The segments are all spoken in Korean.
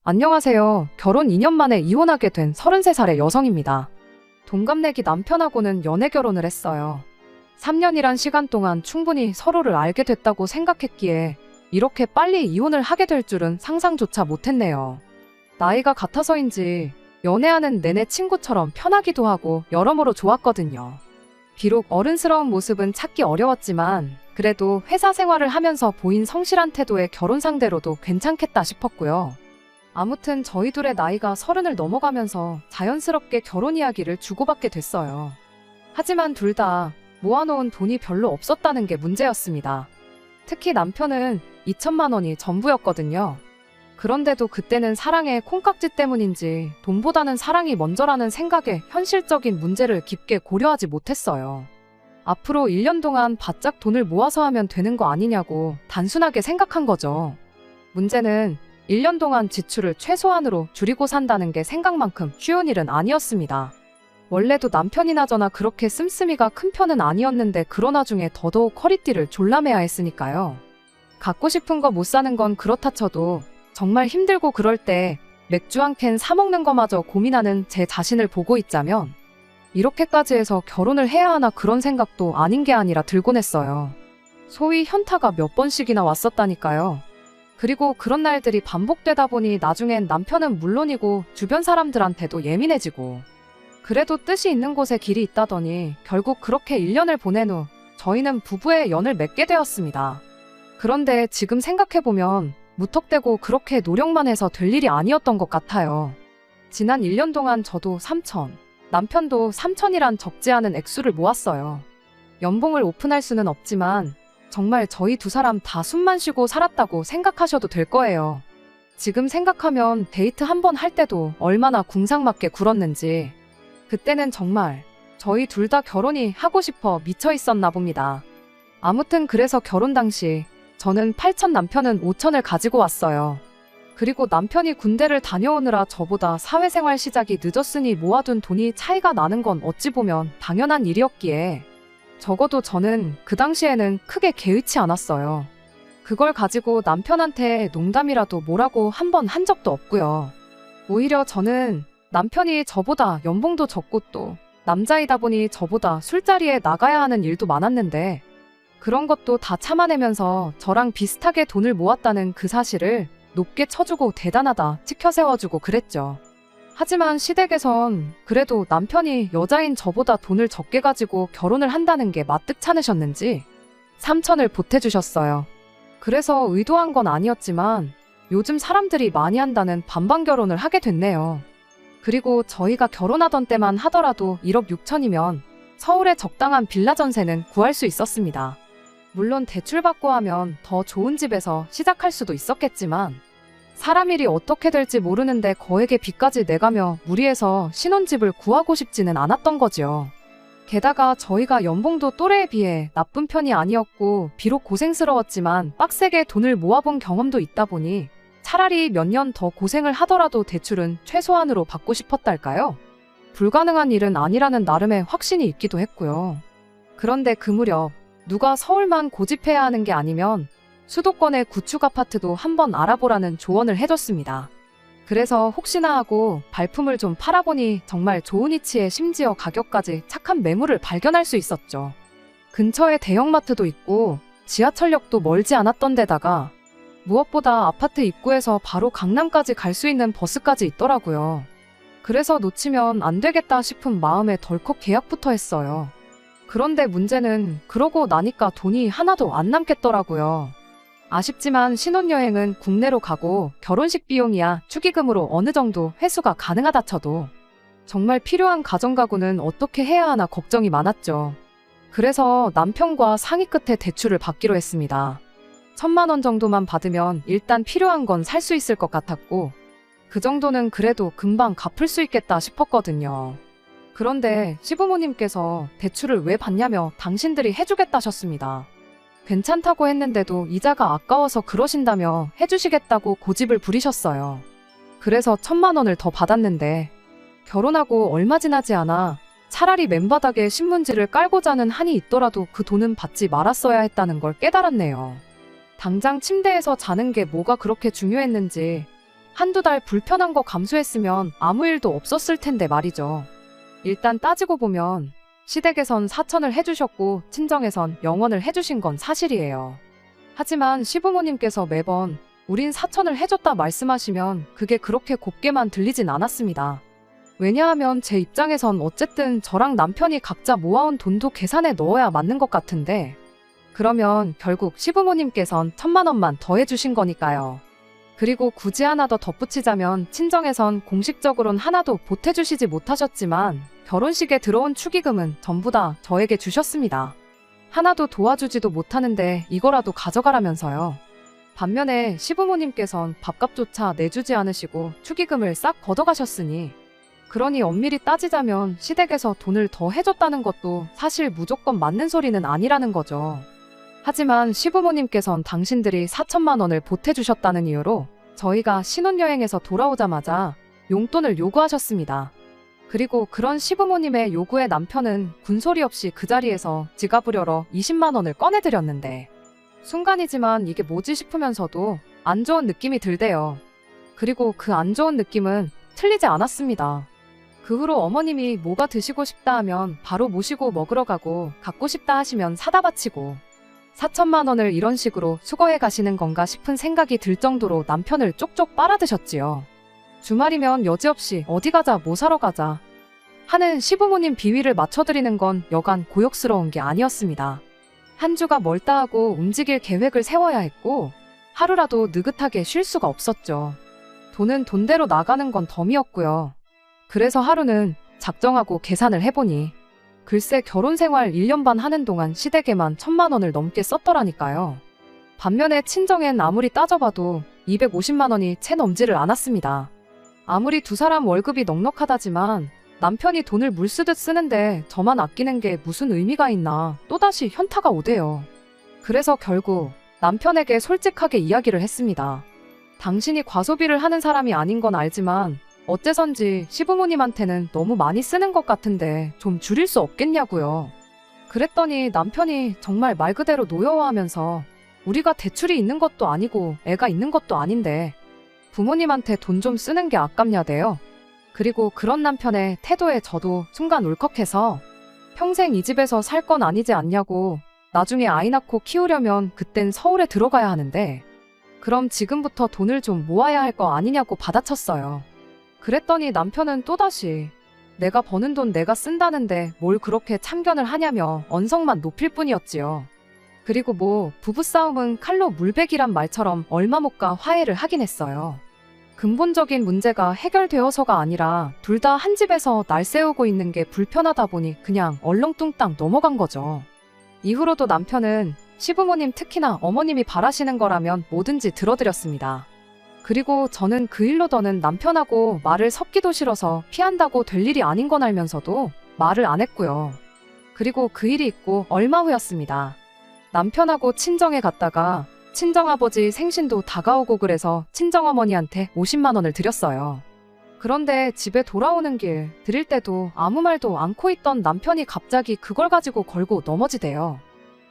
안녕하세요. 결혼 2년 만에 이혼하게 된 33살의 여성입니다. 동갑내기 남편하고는 연애 결혼을 했어요. 3년이란 시간 동안 충분히 서로를 알게 됐다고 생각했기에 이렇게 빨리 이혼을 하게 될 줄은 상상조차 못했네요. 나이가 같아서인지 연애하는 내내 친구처럼 편하기도 하고 여러모로 좋았거든요. 비록 어른스러운 모습은 찾기 어려웠지만 그래도 회사 생활을 하면서 보인 성실한 태도의 결혼 상대로도 괜찮겠다 싶었고요. 아무튼 저희 둘의 나이가 30을 넘어가면서 자연스럽게 결혼 이야기를 주고받게 됐어요. 하지만 둘 다 모아놓은 돈이 별로 없었다는 게 문제였습니다. 특히 남편은 2천만 원이 전부였거든요. 그런데도 그때는 사랑의 콩깍지 때문인지 돈보다는 사랑이 먼저라는 생각에 현실적인 문제를 깊게 고려하지 못했어요. 앞으로 1년 동안 바짝 돈을 모아서 하면 되는 거 아니냐고 단순하게 생각한 거죠. 문제는 1년 동안 지출을 최소한으로 줄이고 산다는 게 생각만큼 쉬운 일은 아니었습니다. 원래도 남편이나 저나 그렇게 씀씀이가 큰 편은 아니었는데 그러나 중에 더더욱 허리띠를 졸라매야 했으니까요. 갖고 싶은 거 못 사는 건 그렇다 쳐도 정말 힘들고 그럴 때 맥주 한 캔 사 먹는 거마저 고민하는 제 자신을 보고 있자면 이렇게까지 해서 결혼을 해야 하나 그런 생각도 아닌 게 아니라 들곤 했어요. 소위 현타가 몇 번씩이나 왔었다니까요. 그리고 그런 날들이 반복되다 보니 나중엔 남편은 물론이고 주변 사람들한테도 예민해지고 그래도 뜻이 있는 곳에 길이 있다더니 결국 그렇게 1년을 보낸 후 저희는 부부의 연을 맺게 되었습니다. 그런데 지금 생각해보면 무턱대고 그렇게 노력만 해서 될 일이 아니었던 것 같아요. 지난 1년 동안 저도 3천, 남편도 3천이란 적지 않은 액수를 모았어요. 연봉을 오픈할 수는 없지만 정말 저희 두 사람 다 숨만 쉬고 살았다고 생각하셔도 될 거예요. 지금 생각하면 데이트 한 번 할 때도 얼마나 궁상맞게 굴었는지 그때는 정말 저희 둘 다 결혼이 하고 싶어 미쳐 있었나 봅니다. 아무튼 그래서 결혼 당시 저는 8천 남편은 5천을 가지고 왔어요. 그리고 남편이 군대를 다녀오느라 저보다 사회생활 시작이 늦었으니 모아둔 돈이 차이가 나는 건 어찌 보면 당연한 일이었기에 적어도 저는 그 당시에는 크게 개의치 않았어요. 그걸 가지고 남편한테 농담이라도 뭐라고 한 번 한 적도 없고요. 오히려 저는 남편이 저보다 연봉도 적고 또 남자이다 보니 저보다 술자리에 나가야 하는 일도 많았는데 그런 것도 다 참아내면서 저랑 비슷하게 돈을 모았다는 그 사실을 높게 쳐주고 대단하다 치켜세워주고 그랬죠. 하지만 시댁에선 그래도 남편이 여자인 저보다 돈을 적게 가지고 결혼을 한다는 게 마뜩찮으셨는지 3천을 보태주셨어요. 그래서 의도한 건 아니었지만 요즘 사람들이 많이 한다는 반반 결혼을 하게 됐네요. 그리고 저희가 결혼하던 때만 하더라도 1억 6천이면 서울의 적당한 빌라 전세는 구할 수 있었습니다. 물론 대출받고 하면 더 좋은 집에서 시작할 수도 있었겠지만 사람 일이 어떻게 될지 모르는데 거액의 빚까지 내가며 무리해서 신혼집을 구하고 싶지는 않았던 거지요. 게다가 저희가 연봉도 또래에 비해 나쁜 편이 아니었고 비록 고생스러웠지만 빡세게 돈을 모아본 경험도 있다 보니 차라리 몇 년 더 고생을 하더라도 대출은 최소한으로 받고 싶었달까요? 불가능한 일은 아니라는 나름의 확신이 있기도 했고요. 그런데 그 무렵 누가 서울만 고집해야 하는 게 아니면 수도권의 구축 아파트도 한번 알아보라는 조언을 해줬습니다. 그래서 혹시나 하고 발품을 좀 팔아보니 정말 좋은 위치에 심지어 가격까지 착한 매물을 발견할 수 있었죠. 근처에 대형마트도 있고 지하철역도 멀지 않았던 데다가 무엇보다 아파트 입구에서 바로 강남까지 갈 수 있는 버스까지 있더라고요. 그래서 놓치면 안 되겠다 싶은 마음에 덜컥 계약부터 했어요. 그런데 문제는 그러고 나니까 돈이 하나도 안 남겠더라고요. 아쉽지만 신혼여행은 국내로 가고 결혼식 비용이야 축의금으로 어느 정도 회수가 가능하다 쳐도 정말 필요한 가전가구는 어떻게 해야 하나 걱정이 많았죠. 그래서 남편과 상의 끝에 대출을 받기로 했습니다. 1,000만 원 정도만 받으면 일단 필요한 건 살 수 있을 것 같았고 그 정도는 그래도 금방 갚을 수 있겠다 싶었거든요. 그런데 시부모님께서 대출을 왜 받냐며 당신들이 해주겠다셨습니다. 괜찮다고 했는데도 이자가 아까워서 그러신다며 해주시겠다고 고집을 부리셨어요. 그래서 1,000만 원을 더 받았는데 결혼하고 얼마 지나지 않아 차라리 맨바닥에 신문지를 깔고 자는 한이 있더라도 그 돈은 받지 말았어야 했다는 걸 깨달았네요. 당장 침대에서 자는 게 뭐가 그렇게 중요했는지 한두 달 불편한 거 감수했으면 아무 일도 없었을 텐데 말이죠. 일단 따지고 보면 시댁에선 사천을 해주셨고 친정에선 영원을 해주신 건 사실이에요. 하지만 시부모님께서 매번 우린 사천을 해줬다 말씀하시면 그게 그렇게 곱게만 들리진 않았습니다. 왜냐하면 제 입장에선 어쨌든 저랑 남편이 각자 모아온 돈도 계산에 넣어야 맞는 것 같은데 그러면 결국 시부모님께선 1,000만 원만 더 해주신 거니까요. 그리고 굳이 하나 더 덧붙이자면 친정에선 공식적으론 하나도 보태주시지 못하셨지만 결혼식에 들어온 축의금은 전부 다 저에게 주셨습니다. 하나도 도와주지도 못하는데 이거라도 가져가라면서요. 반면에 시부모님께선 밥값조차 내주지 않으시고 축의금을 싹 걷어가셨으니 그러니 엄밀히 따지자면 시댁에서 돈을 더 해줬다는 것도 사실 무조건 맞는 소리는 아니라는 거죠. 하지만 시부모님께선 당신들이 4천만 원을 보태주셨다는 이유로 저희가 신혼여행에서 돌아오자마자 용돈을 요구하셨습니다. 그리고 그런 시부모님의 요구에 남편은 군소리 없이 그 자리에서 지갑을 열어 20만 원을 꺼내드렸는데 순간이지만 이게 뭐지 싶으면서도 안 좋은 느낌이 들대요. 그리고 그 안 좋은 느낌은 틀리지 않았습니다. 그 후로 어머님이 뭐가 드시고 싶다 하면 바로 모시고 먹으러 가고 갖고 싶다 하시면 사다 바치고 4천만 원을 이런 식으로 수거해 가시는 건가 싶은 생각이 들 정도로 남편을 쪽쪽 빨아드셨지요. 주말이면 여지없이 어디 가자 뭐 사러 가자 하는 시부모님 비위를 맞춰드리는 건 여간 고역스러운 게 아니었습니다. 한 주가 멀다 하고 움직일 계획을 세워야 했고 하루라도 느긋하게 쉴 수가 없었죠. 돈은 돈대로 나가는 건 덤이었고요. 그래서 하루는 작정하고 계산을 해보니 글쎄 결혼생활 1년 반 하는 동안 시댁에만 1,000만 원을 넘게 썼더라니까요. 반면에 친정엔 아무리 따져봐도 250만 원이 채 넘지를 않았습니다. 아무리 두 사람 월급이 넉넉하다지만 남편이 돈을 물 쓰듯 쓰는데 저만 아끼는 게 무슨 의미가 있나 또다시 현타가 오대요. 그래서 결국 남편에게 솔직하게 이야기를 했습니다. 당신이 과소비를 하는 사람이 아닌 건 알지만 어째선지 시부모님한테는 너무 많이 쓰는 것 같은데 좀 줄일 수 없겠냐고요. 그랬더니 남편이 정말 말 그대로 노여워하면서 우리가 대출이 있는 것도 아니고 애가 있는 것도 아닌데 부모님한테 돈 좀 쓰는 게 아깝냐대요. 그리고 그런 남편의 태도에 저도 순간 울컥해서 평생 이 집에서 살 건 아니지 않냐고 나중에 아이 낳고 키우려면 그땐 서울에 들어가야 하는데 그럼 지금부터 돈을 좀 모아야 할 거 아니냐고 받아쳤어요. 그랬더니 남편은 또다시 내가 버는 돈 내가 쓴다는데 뭘 그렇게 참견을 하냐며 언성만 높일 뿐이었지요. 그리고 뭐 부부싸움은 칼로 물베기란 말처럼 얼마 못 가 화해를 하긴 했어요. 근본적인 문제가 해결되어서가 아니라 둘 다 한 집에서 날 세우고 있는 게 불편하다 보니 그냥 얼렁뚱땅 넘어간 거죠. 이후로도 남편은 시부모님 특히나 어머님이 바라시는 거라면 뭐든지 들어드렸습니다. 그리고 저는 그 일로 더는 남편하고 말을 섞기도 싫어서 피한다고 될 일이 아닌 건 알면서도 말을 안 했고요. 그리고 그 일이 있고 얼마 후였습니다. 남편하고 친정에 갔다가 친정아버지 생신도 다가오고 그래서 친정어머니한테 50만 원을 드렸어요. 그런데 집에 돌아오는 길 드릴 때도 아무 말도 않고 있던 남편이 갑자기 그걸 가지고 걸고 넘어지대요.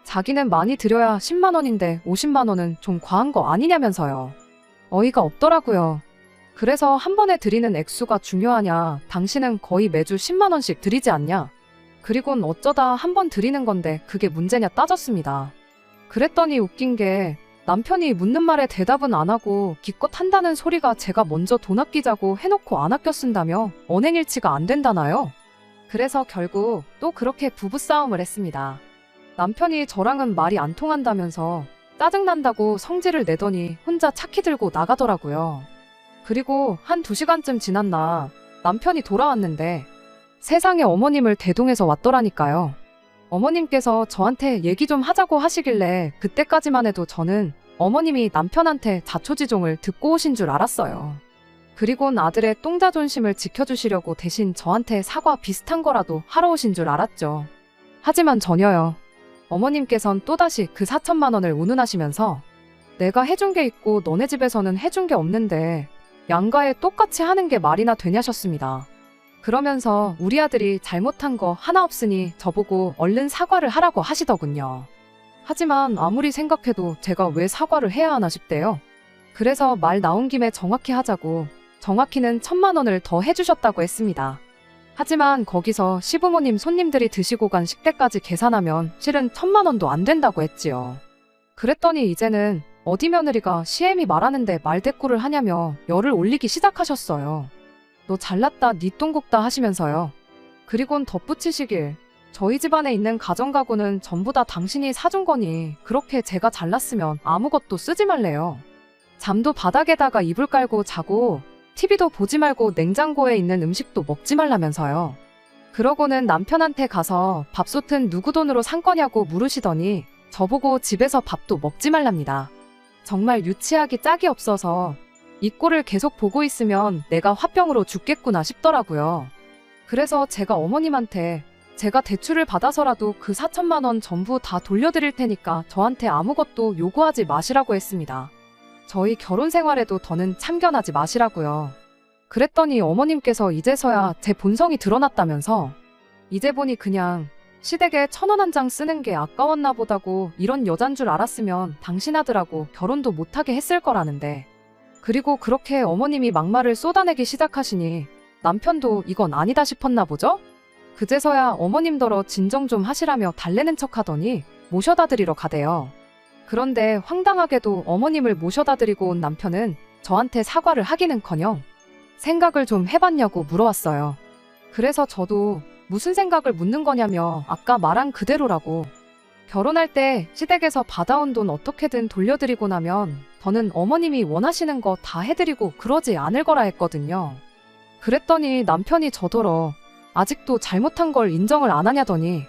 자기는 많이 드려야 10만 원인데 50만 원은 좀 과한 거 아니냐면서요. 어이가 없더라고요. 그래서 한 번에 드리는 액수가 중요하냐, 당신은 거의 매주 10만 원씩 드리지 않냐, 그리곤 어쩌다 한 번 드리는 건데 그게 문제냐 따졌습니다. 그랬더니 웃긴 게 남편이 묻는 말에 대답은 안 하고 기껏 한다는 소리가 제가 먼저 돈 아끼자고 해놓고 안 아껴 쓴다며 언행일치가 안 된다나요? 그래서 결국 또 그렇게 부부싸움을 했습니다. 남편이 저랑은 말이 안 통한다면서 짜증난다고 성질을 내더니 혼자 차키 들고 나가더라고요. 그리고 한 2시간쯤 지났나 남편이 돌아왔는데 세상에 어머님을 대동해서 왔더라니까요. 어머님께서 저한테 얘기 좀 하자고 하시길래 그때까지만 해도 저는 어머님이 남편한테 자초지종을 듣고 오신 줄 알았어요. 그리곤 아들의 똥자존심을 지켜주시려고 대신 저한테 사과 비슷한 거라도 하러 오신 줄 알았죠. 하지만 전혀요. 어머님께선 또다시 그 4천만 원을 운운하시면서 내가 해준 게 있고 너네 집에서는 해준 게 없는데 양가에 똑같이 하는 게 말이나 되냐셨습니다. 그러면서 우리 아들이 잘못한 거 하나 없으니 저보고 얼른 사과를 하라고 하시더군요. 하지만 아무리 생각해도 제가 왜 사과를 해야 하나 싶대요. 그래서 말 나온 김에 정확히 하자고 정확히는 1,000만 원을 더 해주셨다고 했습니다. 하지만 거기서 시부모님 손님들이 드시고 간 식대까지 계산하면 실은 1,000만 원도 안 된다고 했지요. 그랬더니 이제는 어디 며느리가 시애미 말하는데 말대꾸를 하냐며 열을 올리기 시작하셨어요. 너 잘났다 니 똥국다 하시면서요. 그리곤 덧붙이시길 저희 집안에 있는 가정가구는 전부 다 당신이 사준 거니 그렇게 제가 잘났으면 아무것도 쓰지 말래요. 잠도 바닥에다가 이불 깔고 자고 TV도 보지 말고 냉장고에 있는 음식도 먹지 말라면서요. 그러고는 남편한테 가서 밥솥은 누구 돈으로 산 거냐고 물으시더니 저보고 집에서 밥도 먹지 말랍니다. 정말 유치하기 짝이 없어서 이 꼴을 계속 보고 있으면 내가 화병으로 죽겠구나 싶더라고요. 그래서 제가 어머님한테 제가 대출을 받아서라도 그 4,000만 원 전부 다 돌려드릴 테니까 저한테 아무것도 요구하지 마시라고 했습니다. 저희 결혼 생활에도 더는 참견하지 마시라고요. 그랬더니 어머님께서 이제서야 제 본성이 드러났다면서 이제 보니 그냥 시댁에 1,000원 한 장 쓰는 게 아까웠나 보다고 이런 여잔 줄 알았으면 당신 아들하고 결혼도 못하게 했을 거라는데 그리고 그렇게 어머님이 막말을 쏟아내기 시작하시니 남편도 이건 아니다 싶었나 보죠? 그제서야 어머님더러 진정 좀 하시라며 달래는 척하더니 모셔다 드리러 가대요. 그런데 황당하게도 어머님을 모셔다 드리고 온 남편은 저한테 사과를 하기는커녕 생각을 좀 해봤냐고 물어왔어요. 그래서 저도 무슨 생각을 묻는 거냐며 아까 말한 그대로라고 결혼할 때 시댁에서 받아온 돈 어떻게든 돌려드리고 나면 저는 어머님이 원하시는 거 다 해드리고 그러지 않을 거라 했거든요. 그랬더니 남편이 저더러 아직도 잘못한 걸 인정을 안 하냐더니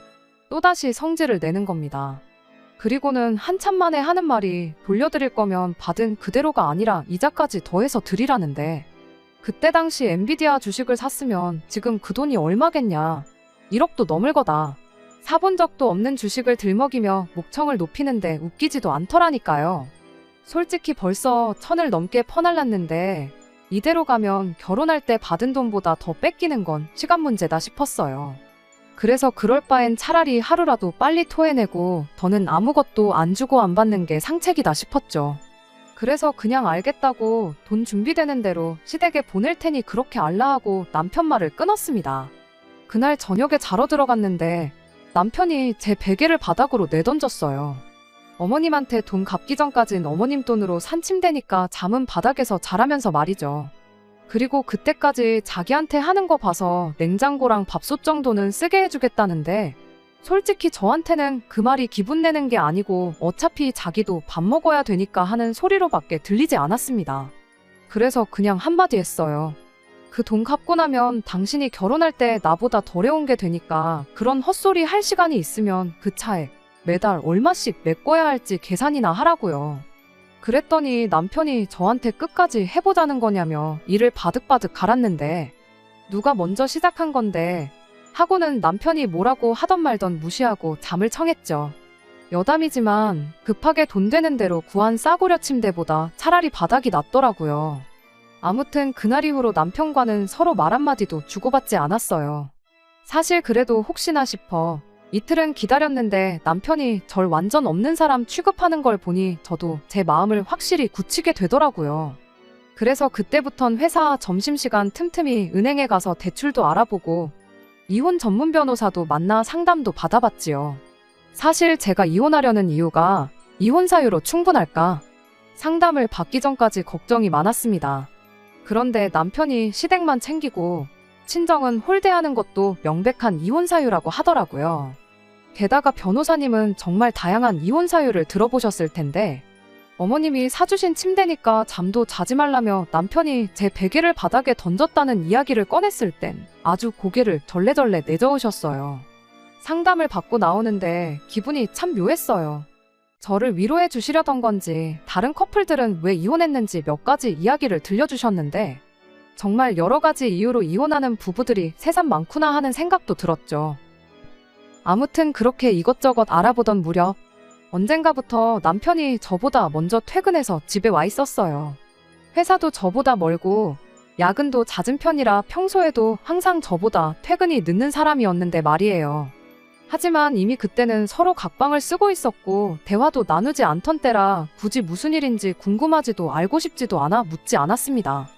또다시 성질을 내는 겁니다. 그리고는 한참 만에 하는 말이 돌려드릴 거면 받은 그대로가 아니라 이자까지 더해서 드리라는데 그때 당시 엔비디아 주식을 샀으면 지금 그 돈이 얼마겠냐. 1억도 넘을 거다. 사본 적도 없는 주식을 들먹이며 목청을 높이는데 웃기지도 않더라니까요. 솔직히 벌써 1,000을 넘게 퍼날랐는데 이대로 가면 결혼할 때 받은 돈보다 더 뺏기는 건 시간 문제다 싶었어요. 그래서 그럴 바엔 차라리 하루라도 빨리 토해내고 더는 아무것도 안 주고 안 받는 게 상책이다 싶었죠. 그래서 그냥 알겠다고 돈 준비되는 대로 시댁에 보낼 테니 그렇게 알라하고 남편 말을 끊었습니다. 그날 저녁에 자러 들어갔는데 남편이 제 베개를 바닥으로 내던졌어요. 어머님한테 돈 갚기 전까진 어머님 돈으로 산 침대니까 잠은 바닥에서 자라면서 말이죠. 그리고 그때까지 자기한테 하는 거 봐서 냉장고랑 밥솥 정도는 쓰게 해주겠다는데 솔직히 저한테는 그 말이 기분 내는 게 아니고 어차피 자기도 밥 먹어야 되니까 하는 소리로밖에 들리지 않았습니다. 그래서 그냥 한마디 했어요. 그 돈 갚고 나면 당신이 결혼할 때 나보다 덜 해온 게 되니까 그런 헛소리 할 시간이 있으면 그 차에 매달 얼마씩 메꿔야 할지 계산이나 하라고요. 그랬더니 남편이 저한테 끝까지 해보자는 거냐며 이를 바득바득 갈았는데 누가 먼저 시작한 건데 하고는 남편이 뭐라고 하던 말던 무시하고 잠을 청했죠. 여담이지만 급하게 돈 되는 대로 구한 싸구려 침대보다 차라리 바닥이 낫더라고요. 아무튼 그날 이후로 남편과는 서로 말 한마디도 주고받지 않았어요. 사실 그래도 혹시나 싶어 이틀은 기다렸는데 남편이 절 완전 없는 사람 취급하는 걸 보니 저도 제 마음을 확실히 굳히게 되더라고요. 그래서 그때부턴 회사 점심시간 틈틈이 은행에 가서 대출도 알아보고 이혼 전문 변호사도 만나 상담도 받아봤지요. 사실 제가 이혼하려는 이유가 이혼 사유로 충분할까? 상담을 받기 전까지 걱정이 많았습니다. 그런데 남편이 시댁만 챙기고 친정은 홀대하는 것도 명백한 이혼 사유라고 하더라고요. 게다가 변호사님은 정말 다양한 이혼 사유를 들어보셨을 텐데 어머님이 사주신 침대니까 잠도 자지 말라며 남편이 제 베개를 바닥에 던졌다는 이야기를 꺼냈을 땐 아주 고개를 절레절레 내저으셨어요. 상담을 받고 나오는데 기분이 참 묘했어요. 저를 위로해 주시려던 건지 다른 커플들은 왜 이혼했는지 몇 가지 이야기를 들려주셨는데 정말 여러 가지 이유로 이혼하는 부부들이 새삼 많구나 하는 생각도 들었죠. 아무튼 그렇게 이것저것 알아보던 무렵 언젠가부터 남편이 저보다 먼저 퇴근해서 집에 와 있었어요. 회사도 저보다 멀고 야근도 잦은 편이라 평소에도 항상 저보다 퇴근이 늦는 사람이었는데 말이에요. 하지만 이미 그때는 서로 각방을 쓰고 있었고 대화도 나누지 않던 때라 굳이 무슨 일인지 궁금하지도 알고 싶지도 않아 묻지 않았습니다.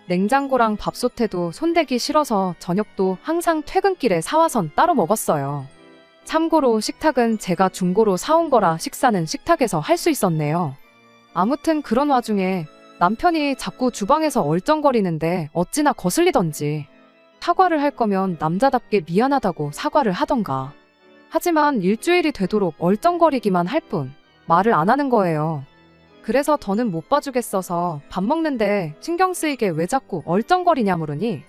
냉장고랑 밥솥에도 손대기 싫어서 저녁도 항상 퇴근길에 사와선 따로 먹었어요. 참고로 식탁은 제가 중고로 사온 거라 식사는 식탁에서 할 수 있었네요. 아무튼 그런 와중에 남편이 자꾸 주방에서 얼쩡거리는데 어찌나 거슬리던지 사과를 할 거면 남자답게 미안하다고 사과를 하던가. 하지만 일주일이 되도록 얼쩡거리기만 할 뿐 말을 안 하는 거예요. 그래서 더는 못 봐주겠어서 밥 먹는데 신경 쓰이게 왜 자꾸 얼쩡거리냐 물으니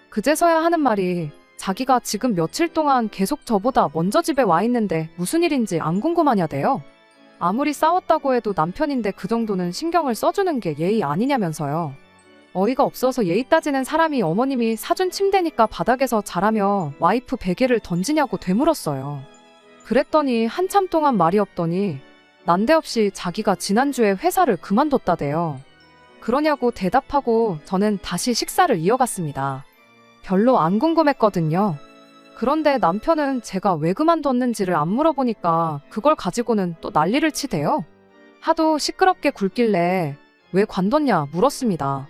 그제서야 하는 말이 자기가 지금 며칠 동안 계속 저보다 먼저 집에 와 있는데 무슨 일인지 안 궁금하냐대요. 아무리 싸웠다고 해도 남편인데 그 정도는 신경을 써주는 게 예의 아니냐면서요. 어이가 없어서 예의 따지는 사람이 어머님이 사준 침대니까 바닥에서 자라며 와이프 베개를 던지냐고 되물었어요. 그랬더니 한참 동안 말이 없더니 난데없이 자기가 지난주에 회사를 그만뒀다대요. 그러냐고 대답하고 저는 다시 식사를 이어갔습니다. 별로 안 궁금했거든요. 그런데 남편은 제가 왜 그만뒀는지를 안 물어보니까 그걸 가지고는 또 난리를 치대요. 하도 시끄럽게 굴길래 왜 관뒀냐 물었습니다.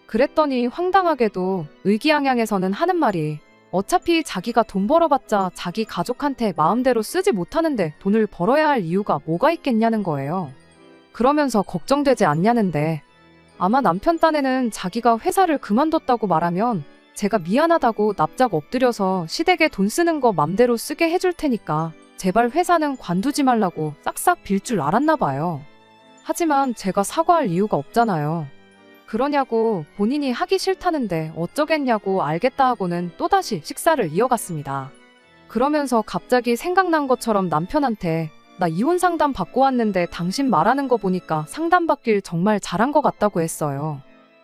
그랬더니 황당하게도 의기양양에서는 하는 말이 어차피 자기가 돈 벌어봤자 자기 가족한테 마음대로 쓰지 못하는데 돈을 벌어야 할 이유가 뭐가 있겠냐는 거예요. 그러면서 걱정되지 않냐는데 아마 남편 딴에는 자기가 회사를 그만뒀다고 말하면 제가 미안하다고 납작 엎드려서 시댁에 돈 쓰는 거 맘대로 쓰게 해줄 테니까 제발 회사는 관두지 말라고 싹싹 빌 줄 알았나 봐요. 하지만 제가 사과할 이유가 없잖아요. 그러냐고 본인이 하기 싫다는데 어쩌겠냐고 알겠다 하고는 또다시 식사를 이어갔습니다. 그러면서 갑자기 생각난 것처럼 남편한테 나 이혼 상담 받고 왔는데 당신 말하는 거 보니까 상담받길 정말 잘한 것 같다고 했어요.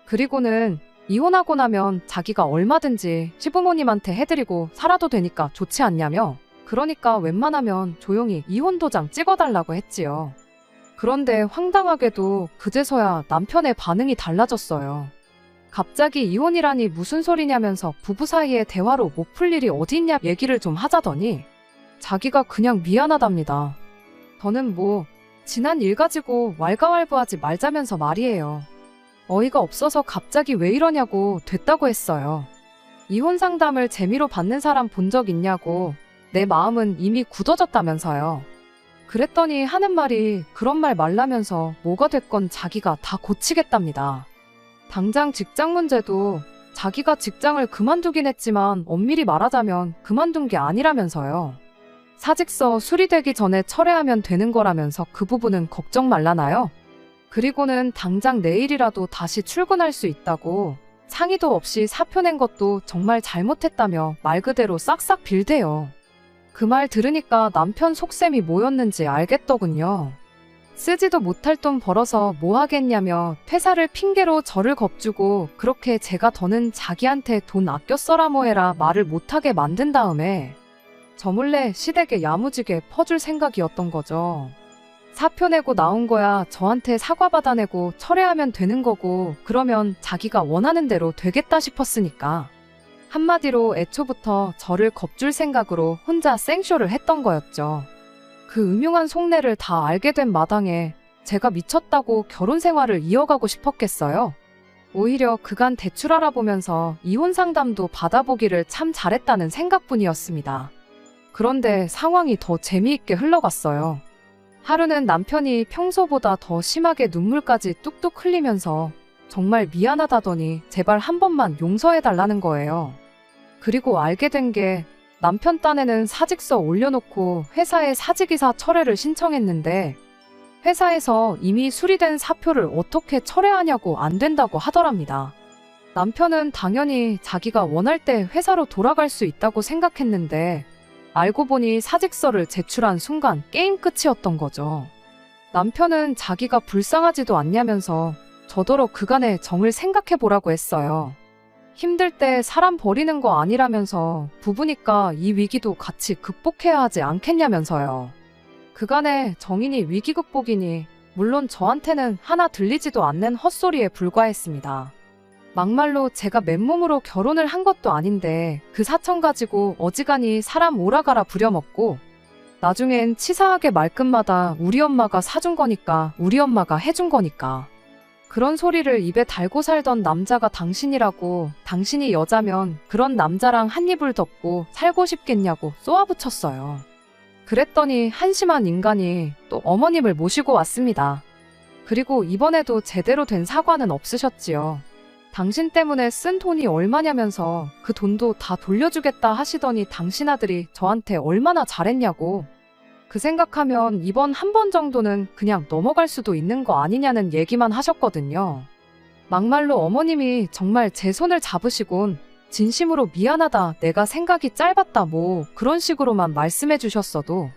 그리고는 이혼하고 나면 자기가 얼마든지 시부모님한테 해드리고 살아도 되니까 좋지 않냐며 그러니까 웬만하면 조용히 이혼 도장 찍어달라고 했지요. 그런데 황당하게도 그제서야 남편의 반응이 달라졌어요. 갑자기 이혼이라니 무슨 소리냐면서 부부 사이에 대화로 못 풀 일이 어디 있냐 얘기를 좀 하자더니 자기가 그냥 미안하답니다. 저는 뭐 지난 일 가지고 왈가왈부하지 말자면서 말이에요. 어이가 없어서 갑자기 왜 이러냐고 됐다고 했어요. 이혼 상담을 재미로 받는 사람 본 적 있냐고 내 마음은 이미 굳어졌다면서요. 그랬더니 하는 말이 그런 말 말라면서 뭐가 됐건 자기가 다 고치겠답니다. 당장 직장 문제도 자기가 직장을 그만두긴 했지만 엄밀히 말하자면 그만둔 게 아니라면서요. 사직서 수리되기 전에 철회하면 되는 거라면서 그 부분은 걱정 말라나요? 그리고는 당장 내일이라도 다시 출근할 수 있다고 상의도 없이 사표 낸 것도 정말 잘못했다며 말 그대로 싹싹 빌대요. 그 말 들으니까 남편 속셈이 뭐였는지 알겠더군요. 쓰지도 못할 돈 벌어서 뭐 하겠냐며 퇴사를 핑계로 저를 겁주고 그렇게 제가 더는 자기한테 돈 아껴 써라 뭐해라 말을 못하게 만든 다음에 저 몰래 시댁에 야무지게 퍼줄 생각이었던 거죠. 사표 내고 나온 거야 저한테 사과 받아내고 철회하면 되는 거고 그러면 자기가 원하는 대로 되겠다 싶었으니까. 한마디로 애초부터 저를 겁줄 생각으로 혼자 생쇼를 했던 거였죠. 그 음흉한 속내를 다 알게 된 마당에 제가 미쳤다고 결혼 생활을 이어가고 싶었겠어요? 오히려 그간 대출 알아보면서 이혼 상담도 받아보기를 참 잘했다는 생각뿐이었습니다. 그런데 상황이 더 재미있게 흘러갔어요. 하루는 남편이 평소보다 더 심하게 눈물까지 뚝뚝 흘리면서 정말 미안하다더니 제발 한 번만 용서해달라는 거예요. 그리고 알게 된 게 남편 딴에는 사직서 올려놓고 회사에 사직이사 철회를 신청했는데 회사에서 이미 수리된 사표를 어떻게 철회하냐고 안 된다고 하더랍니다. 남편은 당연히 자기가 원할 때 회사로 돌아갈 수 있다고 생각했는데 알고 보니 사직서를 제출한 순간 게임 끝이었던 거죠. 남편은 자기가 불쌍하지도 않냐면서 저더러 그간의 정을 생각해보라고 했어요. 힘들 때 사람 버리는 거 아니라면서 부부니까 이 위기도 같이 극복해야 하지 않겠냐면서요. 그간의 정인이 위기 극복이니 물론 저한테는 하나 들리지도 않는 헛소리에 불과했습니다. 막말로 제가 맨몸으로 결혼을 한 것도 아닌데 그 사천 가지고 어지간히 사람 오라가라 부려먹고 나중엔 치사하게 말끝마다 우리 엄마가 사준 거니까, 우리 엄마가 해준 거니까. 그런 소리를 입에 달고 살던 남자가 당신이라고, 당신이 여자면 그런 남자랑 한 이불 덮고 살고 싶겠냐고 쏘아붙였어요. 그랬더니 한심한 인간이 또 어머님을 모시고 왔습니다. 그리고 이번에도 제대로 된 사과는 없으셨지요. 당신 때문에 쓴 돈이 얼마냐면서 그 돈도 다 돌려주겠다 하시더니 당신 아들이 저한테 얼마나 잘했냐고. 그 생각하면 이번 한 번 정도는 그냥 넘어갈 수도 있는 거 아니냐는 얘기만 하셨거든요. 막말로 어머님이 정말 제 손을 잡으시곤 진심으로 미안하다, 내가 생각이 짧았다 뭐 그런 식으로만 말씀해 주셨어도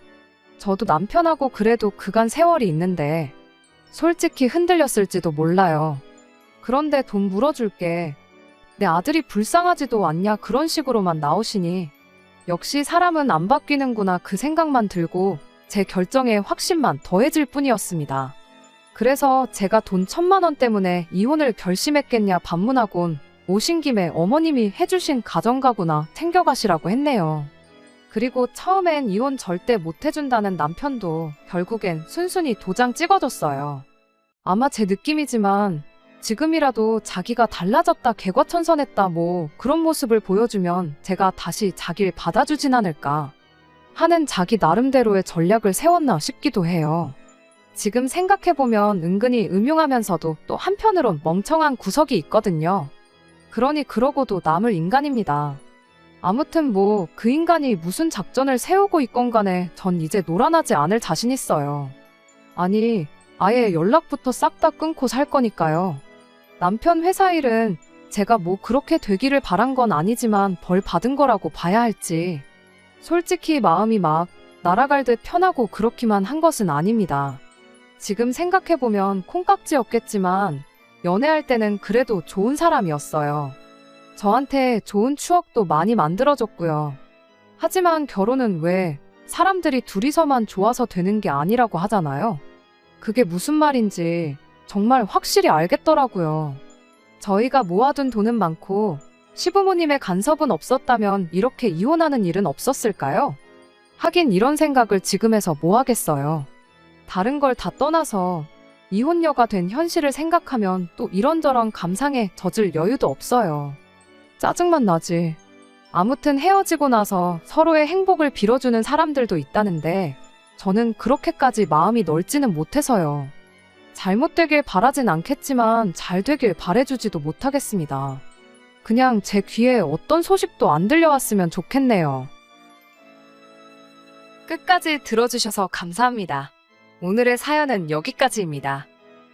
저도 남편하고 그래도 그간 세월이 있는데 솔직히 흔들렸을지도 몰라요. 그런데 돈 물어줄게. 내 아들이 불쌍하지도 않냐 그런 식으로만 나오시니 역시 사람은 안 바뀌는구나 그 생각만 들고 제 결정에 확신만 더해질 뿐이었습니다. 그래서 제가 돈 1,000만 원 때문에 이혼을 결심했겠냐 반문하곤 오신 김에 어머님이 해주신 가정가구나 챙겨가시라고 했네요. 그리고 처음엔 이혼 절대 못 해준다는 남편도 결국엔 순순히 도장 찍어줬어요. 아마 제 느낌이지만 지금이라도 자기가 달라졌다 개과천선했다 뭐 그런 모습을 보여주면 제가 다시 자기를 받아주진 않을까 하는 자기 나름대로의 전략을 세웠나 싶기도 해요. 지금 생각해보면 은근히 음흉하면서도 또 한편으론 멍청한 구석이 있거든요. 그러니 그러고도 남을 인간입니다. 아무튼 뭐 그 인간이 무슨 작전을 세우고 있건 간에 전 이제 놀아나지 않을 자신 있어요. 아니 아예 연락부터 싹 다 끊고 살 거니까요. 남편 회사 일은 제가 뭐 그렇게 되기를 바란 건 아니지만 벌 받은 거라고 봐야 할지 솔직히 마음이 막 날아갈 듯 편하고 그렇기만 한 것은 아닙니다. 지금 생각해보면 콩깍지였겠지만 연애할 때는 그래도 좋은 사람이었어요. 저한테 좋은 추억도 많이 만들어줬고요. 하지만 결혼은 왜 사람들이 둘이서만 좋아서 되는 게 아니라고 하잖아요. 그게 무슨 말인지 정말 확실히 알겠더라고요. 저희가 모아둔 돈은 많고 시부모님의 간섭은 없었다면 이렇게 이혼하는 일은 없었을까요? 하긴 이런 생각을 지금 해서 뭐 하겠어요. 다른 걸 다 떠나서 이혼녀가 된 현실을 생각하면 또 이런저런 감상에 젖을 여유도 없어요. 짜증만 나지. 아무튼 헤어지고 나서 서로의 행복을 빌어주는 사람들도 있다는데 저는 그렇게까지 마음이 넓지는 못해서요. 잘못되길 바라진 않겠지만 잘 되길 바래주지도 못하겠습니다. 그냥 제 귀에 어떤 소식도 안 들려왔으면 좋겠네요. 끝까지 들어주셔서 감사합니다. 오늘의 사연은 여기까지입니다.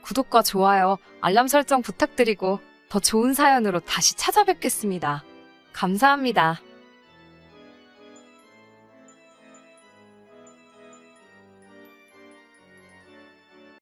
구독과 좋아요, 알람 설정 부탁드리고 더 좋은 사연으로 다시 찾아뵙겠습니다. 감사합니다.